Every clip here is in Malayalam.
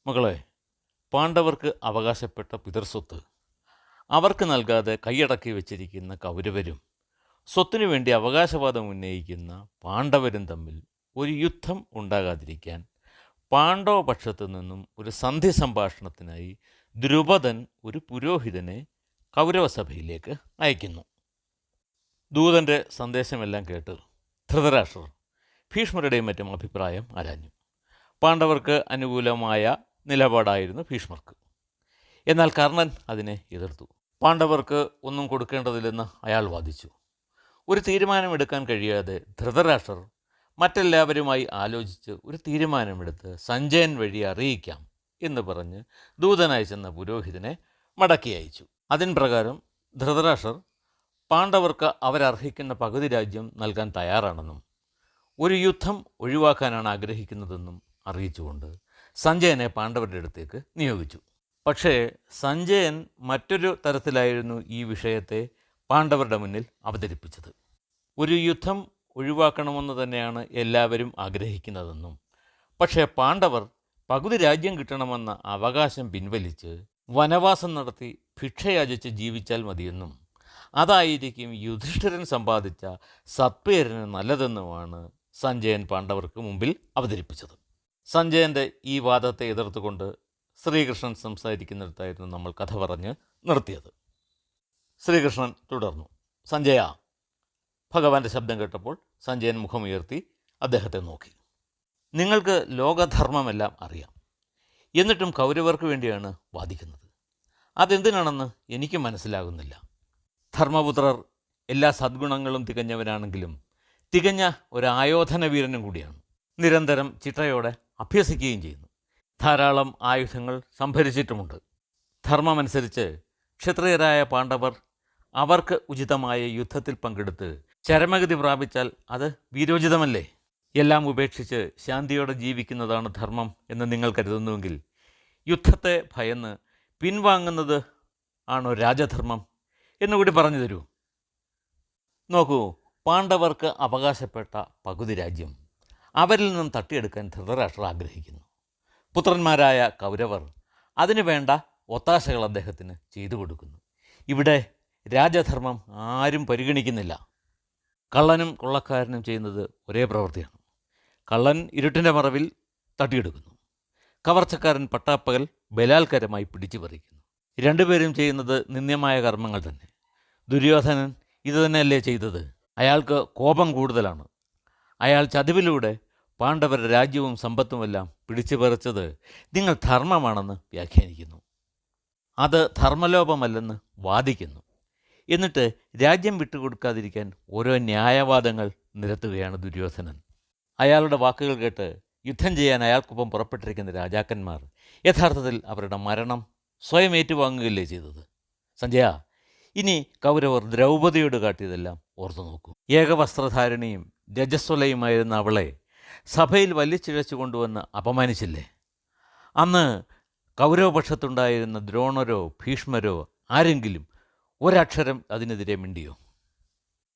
മകളെ, പാണ്ഡവർക്ക് അവകാശപ്പെട്ട പിതൃസ്വത്ത് അവർക്ക് നൽകാതെ കൈയടക്കി വച്ചിരിക്കുന്ന കൗരവരും സ്വത്തിനു വേണ്ടി അവകാശവാദം ഉന്നയിക്കുന്ന പാണ്ഡവരും തമ്മിൽ ഒരു യുദ്ധം ഉണ്ടാകാതിരിക്കാൻ പാണ്ഡവ പക്ഷത്തു നിന്നും ഒരു സന്ധി സംഭാഷണത്തിനായി ദ്രുപദൻ ഒരു പുരോഹിതനെ കൗരവസഭയിലേക്ക് അയക്കുന്നു. ദൂതൻ്റെ സന്ദേശമെല്ലാം കേട്ട് ധൃതരാഷ്ട്രർ ഭീഷ്മരുടെയും മറ്റും അഭിപ്രായം ആരാഞ്ഞു. പാണ്ഡവർക്ക് അനുകൂലമായ നിലപാടായിരുന്നു ഭീഷ്മർക്ക്. എന്നാൽ കർണൻ അതിനെ എതിർത്തു. പാണ്ഡവർക്ക് ഒന്നും കൊടുക്കേണ്ടതില്ലെന്ന് അയാൾ വാദിച്ചു. ഒരു തീരുമാനമെടുക്കാൻ കഴിയാതെ ധൃതരാഷ്ട്രർ മറ്റെല്ലാവരുമായി ആലോചിച്ച് ഒരു തീരുമാനമെടുത്ത് സഞ്ജയൻ വഴി അറിയിക്കാം എന്ന് പറഞ്ഞ് ദൂതനായി ചെന്ന പുരോഹിതനെ മടക്കി അയച്ചു. അതിൻ പ്രകാരം ധൃതരാഷ്ട്രർ പാണ്ഡവർക്ക് അവരർഹിക്കുന്ന പകുതി രാജ്യം നൽകാൻ തയ്യാറാണെന്നും ഒരു യുദ്ധം ഒഴിവാക്കാനാണ് ആഗ്രഹിക്കുന്നതെന്നും അറിയിച്ചുകൊണ്ട് സഞ്ജയനെ പാണ്ഡവരുടെ അടുത്തേക്ക് നിയോഗിച്ചു. പക്ഷേ സഞ്ജയൻ മറ്റൊരു തരത്തിലായിരുന്നു ഈ വിഷയത്തെ പാണ്ഡവരുടെ മുന്നിൽ അവതരിപ്പിച്ചത്. ഒരു യുദ്ധം ഒഴിവാക്കണമെന്ന് തന്നെയാണ് എല്ലാവരും ആഗ്രഹിക്കുന്നതെന്നും പക്ഷേ പാണ്ഡവർ പകുതി രാജ്യം കിട്ടണമെന്ന അവകാശം പിൻവലിച്ച് വനവാസം നടത്തി ഭിക്ഷയാചിച്ച് ജീവിച്ചാൽ മതിയെന്നും അതായിരിക്കും യുധിഷ്ഠിരൻ സമ്പാദിച്ച സത്പേരിന് നല്ലതെന്നുമാണ് സഞ്ജയൻ പാണ്ഡവർക്ക് മുമ്പിൽ അവതരിപ്പിച്ചത്. സഞ്ജയൻ്റെ ഈ വാദത്തെ എതിർത്തുകൊണ്ട് ശ്രീകൃഷ്ണൻ സംസാരിക്കുന്നിടത്തായിരുന്നു നമ്മൾ കഥ പറഞ്ഞ് നിർത്തിയത്. ശ്രീകൃഷ്ണൻ തുടർന്നു. സഞ്ജയ. ഭഗവാന്റെ ശബ്ദം കേട്ടപ്പോൾ സഞ്ജയൻ മുഖമുയർത്തി അദ്ദേഹത്തെ നോക്കി. നിങ്ങൾക്ക് ലോകധർമ്മമെല്ലാം അറിയാം, എന്നിട്ടും കൗരവർക്ക് വേണ്ടിയാണ് വാദിക്കുന്നത്. അതെന്തിനാണെന്ന് എനിക്ക് മനസ്സിലാകുന്നില്ല. ധർമ്മപുത്രർ എല്ലാ സദ്ഗുണങ്ങളും തികഞ്ഞവനാണെങ്കിലും തികഞ്ഞ ഒരു ആയോധന വീരനും കൂടിയാണ്. നിരന്തരം ചിട്ടയോടെ അഭ്യസിക്കുകയും ചെയ്യുന്നു. ധാരാളം ആയുധങ്ങൾ സംഭരിച്ചിട്ടുമുണ്ട്. ധർമ്മമനുസരിച്ച് ക്ഷത്രിയരായ പാണ്ഡവർ അവർക്ക് ഉചിതമായ യുദ്ധത്തിൽ പങ്കെടുത്ത് ചരമഗതി പ്രാപിച്ചാൽ അത് വീരോചിതമല്ലേ? എല്ലാം ഉപേക്ഷിച്ച് ശാന്തിയോടെ ജീവിക്കുന്നതാണ് ധർമ്മം എന്ന് നിങ്ങൾ കരുതുന്നുവെങ്കിൽ യുദ്ധത്തെ ഭയന്ന് പിൻവാങ്ങുന്നത് ആണോ രാജധർമ്മം എന്നുകൂടി പറഞ്ഞു തരൂ. നോക്കൂ, പാണ്ഡവർക്ക് അവകാശപ്പെട്ട പകുതി രാജ്യം അവരിൽ നിന്നും തട്ടിയെടുക്കാൻ ധൃതരാഷ്ട്രർ ആഗ്രഹിക്കുന്നു. പുത്രന്മാരായ കൗരവർ അതിനു വേണ്ട ഒത്താശകൾ അദ്ദേഹത്തിന് ചെയ്തു കൊടുക്കുന്നു. ഇവിടെ രാജധർമ്മം ആരും പരിഗണിക്കുന്നില്ല. കള്ളനും കൊള്ളക്കാരനും ചെയ്യുന്നത് ഒരേ പ്രവൃത്തിയാണ്. കള്ളൻ ഇരുട്ടിൻ്റെ മറവിൽ തട്ടിയെടുക്കുന്നു, കവർച്ചക്കാരൻ പട്ടാപ്പകൽ ബലാത്കാരമായി പിടിച്ചു പറിക്കുന്നു. രണ്ടുപേരും ചെയ്യുന്നത് നിന്ദ്യമായ കർമ്മങ്ങൾ തന്നെ. ദുര്യോധനൻ ഇത് തന്നെയല്ലേ ചെയ്തത്? അയാൾക്ക് കോപം കൂടുതലാണ്. അയാൾ ചതിവിലൂടെ പാണ്ഡവരുടെ രാജ്യവും സമ്പത്തുമെല്ലാം പിടിച്ചു പറിച്ചത് നിങ്ങൾ ധർമ്മമാണെന്ന് വ്യാഖ്യാനിക്കുന്നു. അത് ധർമ്മലോപമല്ലെന്ന് വാദിക്കുന്നു. എന്നിട്ട് രാജ്യം വിട്ടുകൊടുക്കാതിരിക്കാൻ ഓരോ ന്യായവാദങ്ങൾ നിരത്തുകയാണ് ദുര്യോധനൻ. അയാളുടെ വാക്കുകൾ കേട്ട് യുദ്ധം ചെയ്യാൻ അയാൾക്കൊപ്പം പുറപ്പെട്ടിരിക്കുന്ന രാജാക്കന്മാർ യഥാർത്ഥത്തിൽ അവരുടെ മരണം സ്വയം ഏറ്റുവാങ്ങുകയല്ലേ ചെയ്തത്? സഞ്ജയ, ഇനി കൗരവർ ദ്രൗപദിയോട് കാട്ടിയതെല്ലാം ഓർത്തു നോക്കൂ. ഏകവസ്ത്രധാരിണിയും രജസ്വലയുമായിരുന്ന അവളെ സഭയിൽ വലിച്ചിഴച്ചു കൊണ്ടുവന്ന് അപമാനിച്ചില്ലേ? അന്ന് കൗരവപക്ഷത്തുണ്ടായിരുന്ന ദ്രോണരോ ഭീഷ്മരോ ആരെങ്കിലും ഒരക്ഷരം അതിനെതിരെ മിണ്ടിയോ?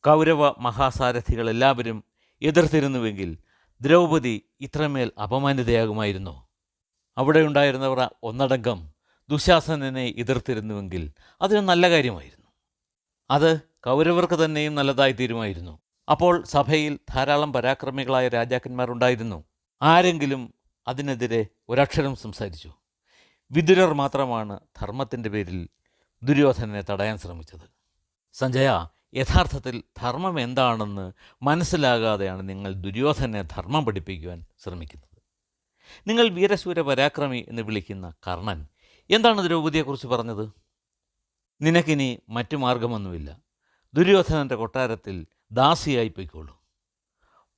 കൗരവ മഹാസാരഥികളെല്ലാവരും എതിർത്തിരുന്നുവെങ്കിൽ ദ്രൗപദി ഇത്രമേൽ അപമാനിതയാകുമായിരുന്നോ? അവിടെ ഉണ്ടായിരുന്നവർ ഒന്നടങ്കം ദുശാസനനെ എതിർത്തിരുന്നുവെങ്കിൽ അതൊരു നല്ല കാര്യമായിരുന്നു. അത് കൗരവർക്ക് തന്നെയും നല്ലതായി തീരുമായിരുന്നു. അപ്പോൾ സഭയിൽ ധാരാളം പരാക്രമികളായ രാജാക്കന്മാരുണ്ടായിരുന്നു. ആരെങ്കിലും അതിനെതിരെ ഒരക്ഷരം സംസാരിച്ചു? വിതുരർ മാത്രമാണ് ധർമ്മത്തിൻ്റെ പേരിൽ ദുര്യോധനനെ തടയാൻ ശ്രമിച്ചത്. സഞ്ജയ, യഥാർത്ഥത്തിൽ ധർമ്മം എന്താണെന്ന് മനസ്സിലാകാതെയാണ് നിങ്ങൾ ദുര്യോധനെ ധർമ്മം പഠിപ്പിക്കുവാൻ ശ്രമിക്കുന്നത്. നിങ്ങൾ വീരശൂര പരാക്രമി എന്ന് വിളിക്കുന്ന കർണൻ എന്താണ് ദ്രൗപദിയെക്കുറിച്ച് പറഞ്ഞത്? നിനക്കിനി മറ്റു മാർഗമൊന്നുമില്ല. ദുര്യോധനൻ്റെ കൊട്ടാരത്തിൽ ദാസിയായി പോയിക്കോളൂ.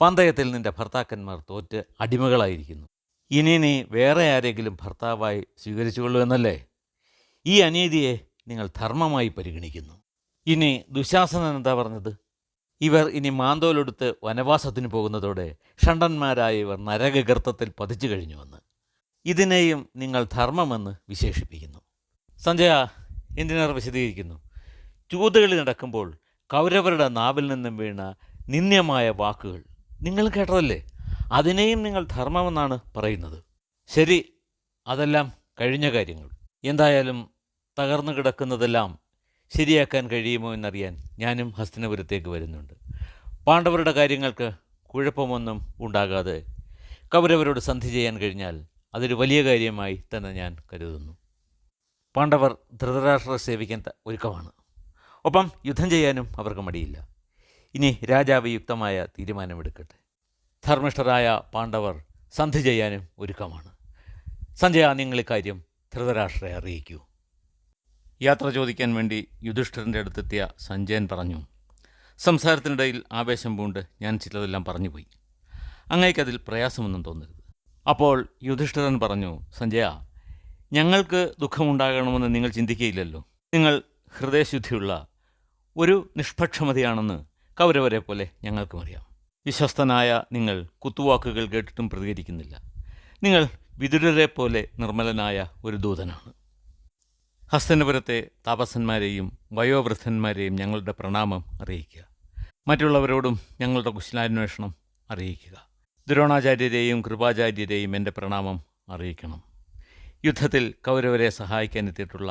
പന്തയത്തിൽ നിൻ്റെ ഭർത്താക്കന്മാർ തോറ്റ് അടിമകളായിരിക്കുന്നു. ഇനി നീ വേറെ ആരെങ്കിലും ഭർത്താവായി സ്വീകരിച്ചുകൊള്ളൂ എന്നല്ലേ? ഈ അനീതിയെ നിങ്ങൾ ധർമ്മമായി പരിഗണിക്കുന്നു. ഇനി ദുശാസനൻ എന്താ പറഞ്ഞത്? ഇവർ ഇനി മാന്തോലെടുത്ത് വനവാസത്തിന് പോകുന്നതോടെ ഷണ്ടന്മാരായ ഇവർ നരകഗർത്തത്തിൽ പതിച്ചു കഴിഞ്ഞുവെന്ന്. ഇതിനെയും നിങ്ങൾ ധർമ്മമെന്ന് വിശേഷിപ്പിക്കുന്നു. സഞ്ജയ എന്തിനേറെ വിശദീകരിക്കുന്നു. ചൂതുകളി നടക്കുമ്പോൾ കൗരവരുടെ നാവിൽ നിന്നും വീണ നിന്ദ്യമായ വാക്കുകൾ നിങ്ങൾ കേട്ടതല്ലേ? അതിനെയും നിങ്ങൾ ധർമ്മമെന്നാണ് പറയുന്നത്. ശരി, അതെല്ലാം കഴിഞ്ഞ കാര്യങ്ങൾ. എന്തായാലും തകർന്നു കിടക്കുന്നതെല്ലാം ശരിയാക്കാൻ കഴിയുമോ എന്നറിയാൻ ഞാനും ഹസ്തിനപുരത്തേക്ക് വരുന്നുണ്ട്. പാണ്ഡവരുടെ കാര്യങ്ങൾക്ക് കുഴപ്പമൊന്നും ഉണ്ടാകാതെ കൗരവരോട് സന്ധി ചെയ്യാൻ കഴിഞ്ഞാൽ അതൊരു വലിയ കാര്യമായി തന്നെ ഞാൻ കരുതുന്നു. പാണ്ഡവർ ധൃതരാഷ്ട്രരെ സേവിക്കാൻ ഒരുക്കമാണ്. ഒപ്പം യുദ്ധം ചെയ്യാനും അവർക്ക് മടിയില്ല. ഇനി രാജാവ് യുക്തമായ തീരുമാനമെടുക്കട്ടെ. ധർമ്മിഷ്ഠരായ പാണ്ഡവർ സന്ധി ചെയ്യാനും ഒരുക്കമാണ്. സഞ്ജയ, നിങ്ങൾ ഇക്കാര്യം ധൃതരാഷ്ട്രരെ അറിയിക്കൂ. യാത്ര ചോദിക്കാൻ വേണ്ടി യുധിഷ്ഠിരൻ്റെ അടുത്തെത്തിയ സഞ്ജയൻ പറഞ്ഞു, സംസാരത്തിനിടയിൽ ആവേശം പൂണ്ട് ഞാൻ ചിലതെല്ലാം പറഞ്ഞുപോയി. അങ്ങേക്കതിൽ പ്രയാസമൊന്നും തോന്നരുത്. അപ്പോൾ യുധിഷ്ഠിരൻ പറഞ്ഞു, സഞ്ജയ, ഞങ്ങൾക്ക് ദുഃഖമുണ്ടാകണമെന്ന് നിങ്ങൾ ചിന്തിക്കുകയില്ലല്ലോ. നിങ്ങൾ ഹൃദയശുദ്ധിയുള്ള ഒരു നിഷ്പക്ഷമതിയാണെന്ന് കൗരവരെ പോലെ ഞങ്ങൾക്കും അറിയാം. വിശ്വസ്തനായ നിങ്ങൾ കുത്തുവാക്കുകൾ കേട്ടിട്ടും പ്രതികരിക്കുന്നില്ല. നിങ്ങൾ വിതുരരെ പോലെ നിർമ്മലനായ ഒരു ദൂതനാണ്. ഹസ്തനപുരത്തെ താപസന്മാരെയും വയോവൃദ്ധന്മാരെയും ഞങ്ങളുടെ പ്രണാമം അറിയിക്കുക. മറ്റുള്ളവരോടും ഞങ്ങളുടെ കുശലാന്വേഷണം അറിയിക്കുക. ദ്രോണാചാര്യരെയും കൃപാചാര്യരെയും എൻ്റെ പ്രണാമം അറിയിക്കണം. യുദ്ധത്തിൽ കൗരവരെ സഹായിക്കാനെത്തിയിട്ടുള്ള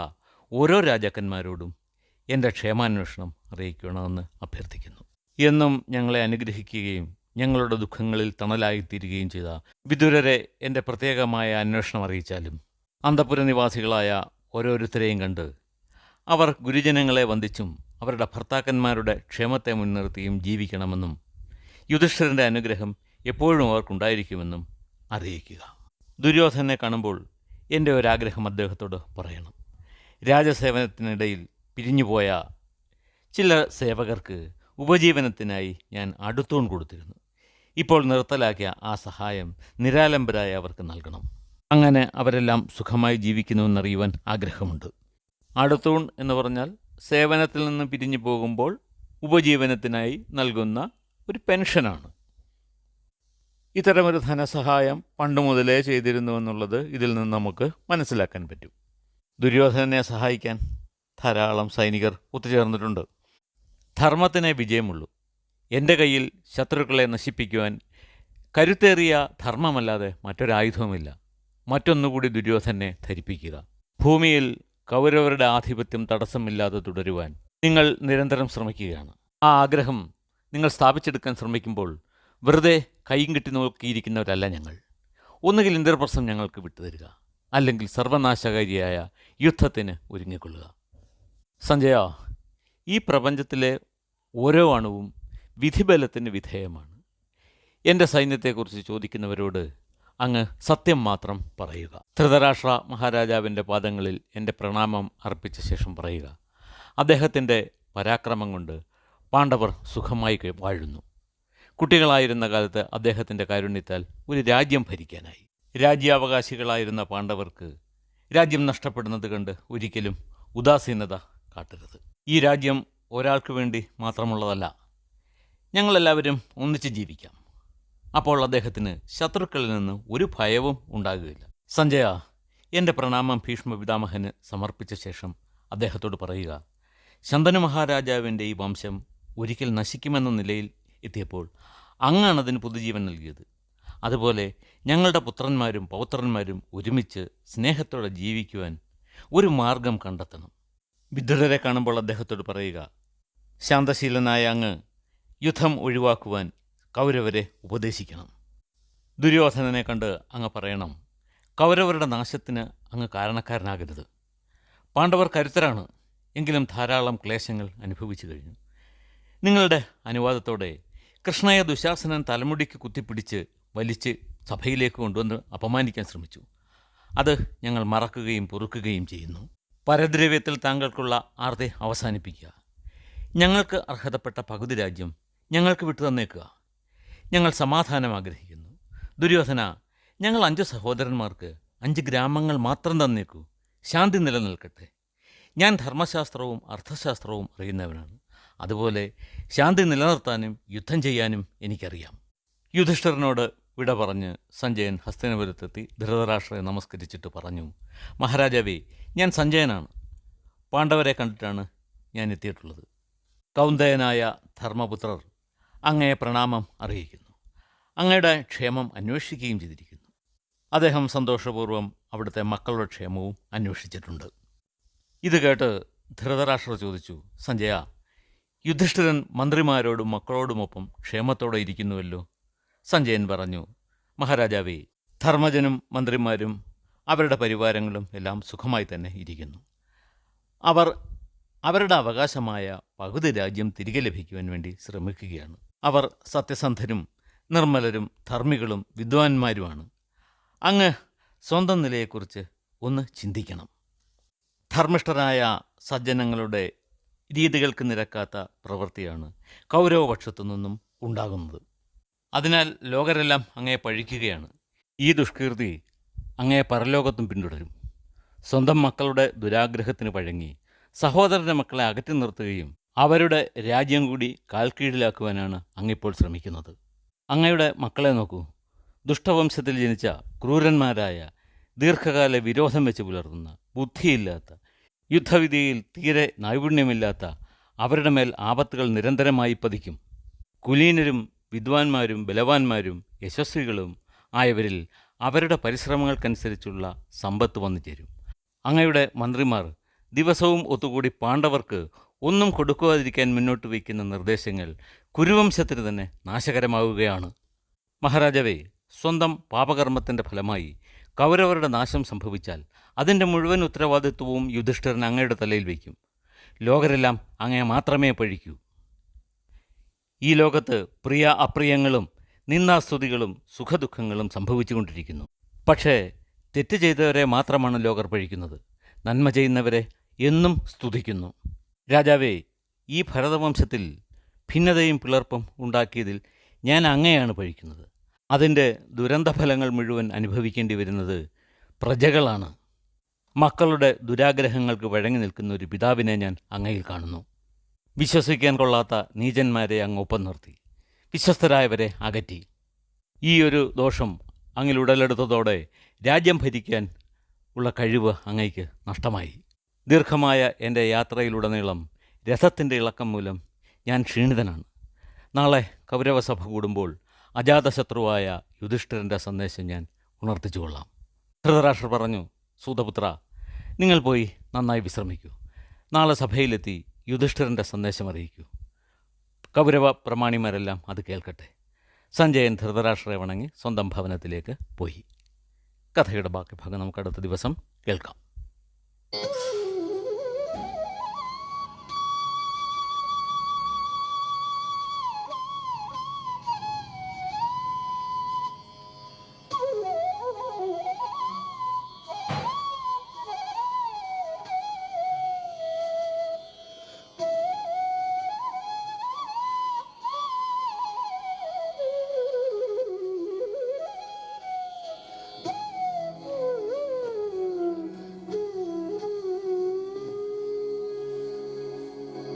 ഓരോ രാജാക്കന്മാരോടും എൻ്റെ ക്ഷേമാന്വേഷണം അറിയിക്കണമെന്ന് അഭ്യർത്ഥിക്കുന്നു. എന്നും ഞങ്ങളെ അനുഗ്രഹിക്കുകയും ഞങ്ങളുടെ ദുഃഖങ്ങളിൽ തണലായിത്തീരുകയും ചെയ്ത വിതുരരെ എൻ്റെ പ്രത്യേകമായ അന്വേഷണം അറിയിച്ചാലും അന്തഃപുര നിവാസികളായ ഓരോരുത്തരെയും കണ്ട് അവർ ഗുരുജനങ്ങളെ വന്ദിച്ചും അവരുടെ ഭർത്താക്കന്മാരുടെ ക്ഷേമത്തെ മുൻനിർത്തിയും ജീവിക്കണമെന്നും യുധിഷ്ഠിരൻ്റെ അനുഗ്രഹം എപ്പോഴും അവർക്കുണ്ടായിരിക്കുമെന്നും അറിയിക്കുക. ദുര്യോധനെ കാണുമ്പോൾ എൻ്റെ ഒരാഗ്രഹം അദ്ദേഹത്തോട് പറയണം. രാജസേവനത്തിനിടയിൽ പിരിഞ്ഞുപോയ ചില സേവകർക്ക് ഉപജീവനത്തിനായി ഞാൻ അടുത്തൂൺ കൊടുത്തിരുന്നു. ഇപ്പോൾ നിർത്തലാക്കിയ ആ സഹായം നിരാലംബരായ അവർക്ക് നൽകണം. അങ്ങനെ അവരെല്ലാം സുഖമായി ജീവിക്കുന്നുവെന്നറിയുവാൻ ആഗ്രഹമുണ്ട്. അടുത്തൂൺ എന്ന് പറഞ്ഞാൽ സേവനത്തിൽ നിന്ന് പിരിഞ്ഞു പോകുമ്പോൾ ഉപജീവനത്തിനായി നൽകുന്ന ഒരു പെൻഷനാണ്. ഇത്തരമൊരു ധനസഹായം പണ്ട് മുതലേ ചെയ്തിരുന്നുവെന്നുള്ളത് ഇതിൽ നിന്ന് നമുക്ക് മനസ്സിലാക്കാൻ പറ്റും. ദുര്യോധനനെ സഹായിക്കാൻ ധാരാളം സൈനികർ ഒത്തുചേർന്നിട്ടുണ്ട്. ധർമ്മത്തിനെ വിജയമുള്ളൂ. എൻ്റെ കയ്യിൽ ശത്രുക്കളെ നശിപ്പിക്കുവാൻ കരുത്തേറിയ ധർമ്മമല്ലാതെ മറ്റൊരായുധവുമില്ല. മറ്റൊന്നുകൂടി ദുര്യോധനെ ധരിപ്പിക്കുക. ഭൂമിയിൽ കൗരവരുടെ ആധിപത്യം തടസ്സമില്ലാതെ തുടരുവാൻ നിങ്ങൾ നിരന്തരം ശ്രമിക്കുകയാണ്. ആ ആഗ്രഹം നിങ്ങൾ സ്ഥാപിച്ചെടുക്കാൻ ശ്രമിക്കുമ്പോൾ വെറുതെ കൈയും കെട്ടി നോക്കിയിരിക്കുന്നവരല്ല ഞങ്ങൾ. ഒന്നുകിൽ ഇന്ദ്രപ്രസ്ഥം ഞങ്ങൾക്ക് വിട്ടുതരിക, അല്ലെങ്കിൽ സർവനാശകാരിയായ യുദ്ധത്തിന് ഒരുങ്ങിക്കൊള്ളുക. സഞ്ജയ, ഈ പ്രപഞ്ചത്തിലെ ഓരോ അണുവും വിധിബലത്തിന് വിധേയമാണ്. എൻ്റെ സൈന്യത്തെക്കുറിച്ച് ചോദിക്കുന്നവരോട് അങ്ങ് സത്യം മാത്രം പറയുക. ധൃതരാഷ്ട്ര മഹാരാജാവിൻ്റെ പാദങ്ങളിൽ എൻ്റെ പ്രണാമം അർപ്പിച്ച ശേഷം പറയുക, അദ്ദേഹത്തിൻ്റെ പരാക്രമം കൊണ്ട് പാണ്ഡവർ സുഖമായി വാഴുന്നു. കുട്ടികളായിരുന്ന കാലത്ത് അദ്ദേഹത്തിൻ്റെ കാരുണ്യത്താൽ ഒരു രാജ്യം ഭരിക്കാനായി. രാജ്യാവകാശികളായിരുന്ന പാണ്ഡവർക്ക് രാജ്യം നഷ്ടപ്പെടുന്നത് കണ്ട് ഒരിക്കലും ഉദാസീനത കാട്ടരുത്. ഈ രാജ്യം ഒരാൾക്ക് വേണ്ടി മാത്രമുള്ളതല്ല. ഞങ്ങളെല്ലാവരും ഒന്നിച്ച് ജീവിക്കാം. അപ്പോൾ അദ്ദേഹത്തിന് ശത്രുക്കളിൽ നിന്ന് ഒരു ഭയവും ഉണ്ടാകുകയില്ല. സഞ്ജയ, എൻ്റെ പ്രണാമം ഭീഷ്മ പിതാമഹന് സമർപ്പിച്ച ശേഷം അദ്ദേഹത്തോട് പറയുക, ശന്തനു മഹാരാജാവിൻ്റെ ഈ വംശം ഒരിക്കൽ നശിക്കുമെന്ന നിലയിൽ എത്തിയപ്പോൾ അങ്ങാണതിന് പുതുജീവൻ നൽകിയത്. അതുപോലെ ഞങ്ങളുടെ പുത്രന്മാരും പൗത്രന്മാരും ഒരുമിച്ച് സ്നേഹത്തോടെ ജീവിക്കുവാൻ ഒരു മാർഗം കണ്ടെത്തണം. വിദുരരെ കാണുമ്പോൾ അദ്ദേഹത്തോട് പറയുക, ശാന്തശീലനായ അങ്ങ് യുദ്ധം ഒഴിവാക്കുവാൻ കൗരവരെ ഉപദേശിക്കണം. ദുര്യോധനനെ കണ്ട് അങ്ങ് പറയണം, കൗരവരുടെ നാശത്തിന് അങ്ങ് കാരണക്കാരനാകരുത്. പാണ്ഡവർ കരുത്തരാണ്, എങ്കിലും ധാരാളം ക്ലേശങ്ങൾ അനുഭവിച്ചു കഴിഞ്ഞു. നിങ്ങളുടെ അനുവാദത്തോടെ കൃഷ്ണയെ ദുശാസനൻ തലമുടിക്ക് കുത്തിപ്പിടിച്ച് വലിച്ച് സഭയിലേക്ക് കൊണ്ടുവന്ന് അപമാനിക്കാൻ ശ്രമിച്ചു. അത് ഞങ്ങൾ മറക്കുകയും പൊറുക്കുകയും ചെയ്യുന്നു. പരദ്രവ്യത്തിൽ താങ്കൾക്കുള്ള ആർത്തി അവസാനിപ്പിക്കുക. ഞങ്ങൾക്ക് അർഹതപ്പെട്ട പകുതി രാജ്യം ഞങ്ങൾക്ക് വിട്ടു തന്നേക്കുക. ഞങ്ങൾ സമാധാനം ആഗ്രഹിക്കുന്നു. ദുര്യോധന, ഞങ്ങൾ 5 സഹോദരന്മാർക്ക് 5 ഗ്രാമങ്ങൾ മാത്രം തന്നേക്കൂ, ശാന്തി നിലനിൽക്കട്ടെ. ഞാൻ ധർമ്മശാസ്ത്രവും അർത്ഥശാസ്ത്രവും അറിയുന്നവനാണ്. അതുപോലെ ശാന്തി നിലനിർത്താനും യുദ്ധം ചെയ്യാനും എനിക്കറിയാം. യുധിഷ്ഠിരനോട് വിട പറഞ്ഞ് സഞ്ജയൻ ഹസ്തിനപുരത്തെത്തി ധൃതരാഷ്ട്രയെ നമസ്കരിച്ചിട്ട് പറഞ്ഞു, മഹാരാജാവേ, ഞാൻ സഞ്ജയനാണ്. പാണ്ഡവരെ കണ്ടിട്ടാണ് ഞാൻ എത്തിയിട്ടുള്ളത്. കൗന്ദയനായ ധർമ്മപുത്രർ അങ്ങയെ പ്രണാമം അറിയിക്കുന്നു. അങ്ങയുടെ ക്ഷേമം അന്വേഷിക്കുകയും ചെയ്തിരിക്കുന്നു. അദ്ദേഹം സന്തോഷപൂർവ്വം അവിടുത്തെ മക്കളുടെ ക്ഷേമവും അന്വേഷിച്ചിട്ടുണ്ട്. ഇത് കേട്ട് ധൃതരാഷ്ട്രർ ചോദിച്ചു, സഞ്ജയ, യുധിഷ്ഠിരൻ മന്ത്രിമാരോടും മക്കളോടുമൊപ്പം ക്ഷേമത്തോടെ ഇരിക്കുന്നുവല്ലോ. സഞ്ജയൻ പറഞ്ഞു, മഹാരാജാവേ, ധർമ്മജനും മന്ത്രിമാരും അവരുടെ പരിവാരങ്ങളും എല്ലാം സുഖമായി തന്നെ ഇരിക്കുന്നു. അവർ അവരുടെ അവകാശമായ പകുതി രാജ്യം തിരികെ ലഭിക്കുവാൻ വേണ്ടി ശ്രമിക്കുകയാണ്. അവർ സത്യസന്ധരും നിർമ്മലരും ധർമ്മികളും വിദ്വാൻമാരുമാണ്. അങ്ങ് സ്വന്തം നിലയെക്കുറിച്ച് ഒന്ന് ചിന്തിക്കണം. ധർമ്മിഷ്ഠരായ സജ്ജനങ്ങളുടെ രീതികൾക്ക് നിരക്കാത്ത പ്രവൃത്തിയാണ് കൗരവപക്ഷത്തു നിന്നും ഉണ്ടാകുന്നത്. അതിനാൽ ലോകരെല്ലാം അങ്ങയെ പഴിക്കുകയാണ്. ഈ ദുഷ്കീർത്തി അങ്ങയെ പരലോകത്തും പിന്തുടരും. സ്വന്തം മക്കളുടെ ദുരാഗ്രഹത്തിന് പഴങ്ങി സഹോദരൻ്റെ മക്കളെ അകറ്റി നിർത്തുകയും അവരുടെ രാജ്യം കൂടി കാൽക്കീഴിലാക്കുവാനാണ് അങ്ങിപ്പോൾ ശ്രമിക്കുന്നത്. അങ്ങയുടെ മക്കളെ നോക്കൂ. ദുഷ്ടവംശത്തിൽ ജനിച്ച ക്രൂരന്മാരായ, ദീർഘകാല വിരോധം വെച്ച് പുലർത്തുന്ന, ബുദ്ധിയില്ലാത്ത, യുദ്ധവിധിയിൽ തീരെ നൈപുണ്യമില്ലാത്ത അവരുടെ മേൽ ആപത്തുകൾ നിരന്തരമായി പതിക്കും. കുലീനരും വിദ്വാൻമാരും ബലവാന്മാരും യശസ്വികളും ആയവരിൽ അവരുടെ പരിശ്രമങ്ങൾക്കനുസരിച്ചുള്ള സമ്പത്ത് വന്നു ചേരും. അങ്ങയുടെ മന്ത്രിമാർ ദിവസവും ഒത്തുകൂടി പാണ്ഡവർക്ക് ഒന്നും കൊടുക്കാതിരിക്കാൻ മുന്നോട്ട് വയ്ക്കുന്ന നിർദ്ദേശങ്ങൾ കുരുവംശത്തിന് തന്നെ നാശകരമാവുകയാണ്. മഹാരാജാവേ, സ്വന്തം പാപകർമ്മത്തിൻ്റെ ഫലമായി കൗരവരുടെ നാശം സംഭവിച്ചാൽ അതിൻ്റെ മുഴുവൻ ഉത്തരവാദിത്വവും യുധിഷ്ഠിരൻ അങ്ങയുടെ തലയിൽ വയ്ക്കും. ലോകരെല്ലാം അങ്ങയെ മാത്രമേ പഴിക്കൂ. ഈ ലോകത്ത് പ്രിയ അപ്രിയങ്ങളും നിന്ദാസ്തുതികളും സുഖദുഃഖങ്ങളും സംഭവിച്ചുകൊണ്ടിരിക്കുന്നു. പക്ഷേ തെറ്റ് ചെയ്തവരെ മാത്രമാണ് ലോകർ പഴിക്കുന്നത്. നന്മ ചെയ്യുന്നവരെ എന്നും സ്തുതിക്കുന്നു. രാജാവേ, ഈ ഭരതവംശത്തിൽ ഭിന്നതയും പിളർപ്പും ഉണ്ടാക്കിയതിൽ ഞാൻ അങ്ങയെയാണ് പഴിക്കുന്നത്. അതിൻ്റെ ദുരന്തഫലങ്ങൾ മുഴുവൻ അനുഭവിക്കേണ്ടി വരുന്നത് പ്രജകളാണ്. മക്കളുടെ ദുരാഗ്രഹങ്ങൾക്ക് വഴങ്ങി നിൽക്കുന്ന ഒരു പിതാവിനെ ഞാൻ അങ്ങയിൽ കാണുന്നു. വിശ്വസിക്കാൻ കൊള്ളാത്ത നീചന്മാരെ അങ്ങ് ഒപ്പം നിർത്തി, വിശ്വസ്തരായവരെ അകറ്റി. ഈ ഒരു ദോഷം അങ്ങിൽ ഉടലെടുത്തതോടെ രാജ്യം ഭരിക്കാൻ ഉള്ള കഴിവ് അങ്ങയ്ക്ക് നഷ്ടമായി. ദീർഘമായ എൻ്റെ യാത്രയിലുടനീളം രഥത്തിൻ്റെ ഇളക്കം മൂലം ഞാൻ ക്ഷീണിതനാണ്. നാളെ കൗരവസഭ കൂടുമ്പോൾ അജാതശത്രുവായ യുധിഷ്ഠിരൻ്റെ സന്ദേശം ഞാൻ ഉണർത്തിച്ചുകൊള്ളാം. ധൃതരാഷ്ട്രർ പറഞ്ഞു, സൂതപുത്ര, നിങ്ങൾ പോയി നന്നായി വിശ്രമിക്കൂ. നാളെ സഭയിലെത്തി യുധിഷ്ഠിരൻ്റെ സന്ദേശം അറിയിക്കൂ. കൗരവ പ്രമാണിമാരെല്ലാം അത് കേൾക്കട്ടെ. സഞ്ജയൻ ധൃതരാഷ്ട്രരെ വണങ്ങി സ്വന്തം ഭവനത്തിലേക്ക് പോയി. കഥയുടെ ബാക്കി ഭാഗം നമുക്ക് അടുത്ത ദിവസം കേൾക്കാം.